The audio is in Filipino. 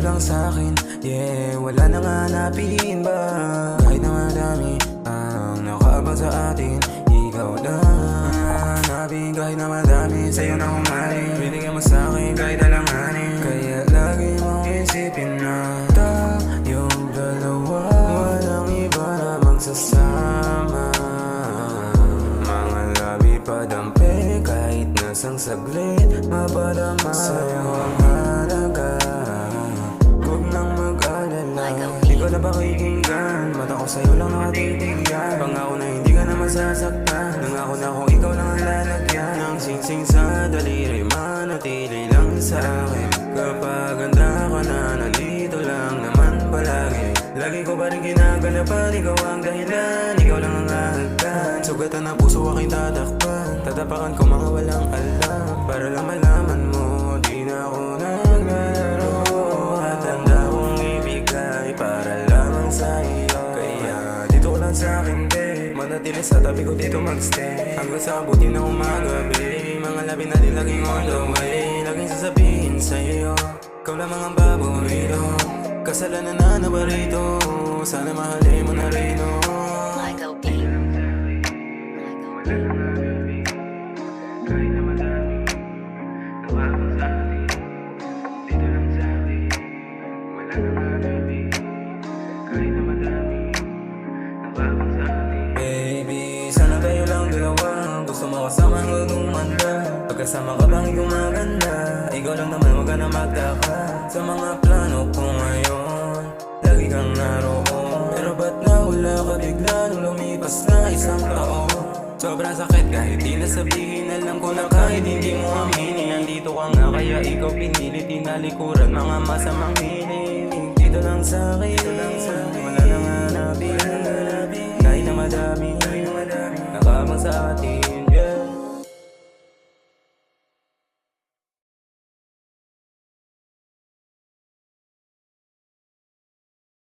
lang sa'kin, yeah. Wala nang hanapin ba? Kahit na madami ang nakaabang sa atin, ikaw lang hanapin. Kahit na madami sa'yo na humaling, binigyan mo sa'kin kahit alanganin. Kaya lagi mong isipin na tayong dalawa, walang iba na magsasama. Mga labi padampi kahit nasang saglit, mapadama sa'yo ang halaga. Huwag nang mag-alala, di ko na pakikinggan, mata ko sa'yo lang nakatitigyan. Pangako na hindi ka na masasaktan, nangako na kung ikaw lang ang lalagyan. Ang singsing sa daliri, manatili lang sa akin. Kapag handa ka na, nandito lang naman palagi. Lagi ko pa rin ginagalapan, ikaw ang dahilan, ikaw lang ang hagdan. Sugatan na puso aking tatakpan, tatapakan ko mga walang alam. Para lang malaman mo, di na ako naglalaro. At handa kong ibigay para lamang sa iyo. Kaya dito ko lang sa akin, babe, manatili sa tabi ko dito magstay. Hanggang sa abutin na umaga, babe, mga labi natin laging on the way. Laging sasabihin sa iyo, ikaw lamang ang paborito. Kasalanan na na ba rito? Sana mahalin mo na rin, oh. Michael B. Kahit na madami nawabang sa atin, dito lang sa atin, wala nang hanapin. Kahit na madami nawabang sa atin. Baby, sana tayo lang dalawa, gusto mo kasama hanggang umanda. Pagkasama ka bang gumaganda, ikaw lang naman wag ka na magtaka. Sa mga plano ko ngayon, lagi kang naroon. Pero ba't nawala ka bigla nung lumipas na isang taon? Sobrang sakit kahit di nasabihin, alam ko na kahit hindi mo aminin. Nandito ka nga kaya ikaw pinilit, tinalikuran mga masamang hiling. Dito lang sa'kin, wala nang hanapin.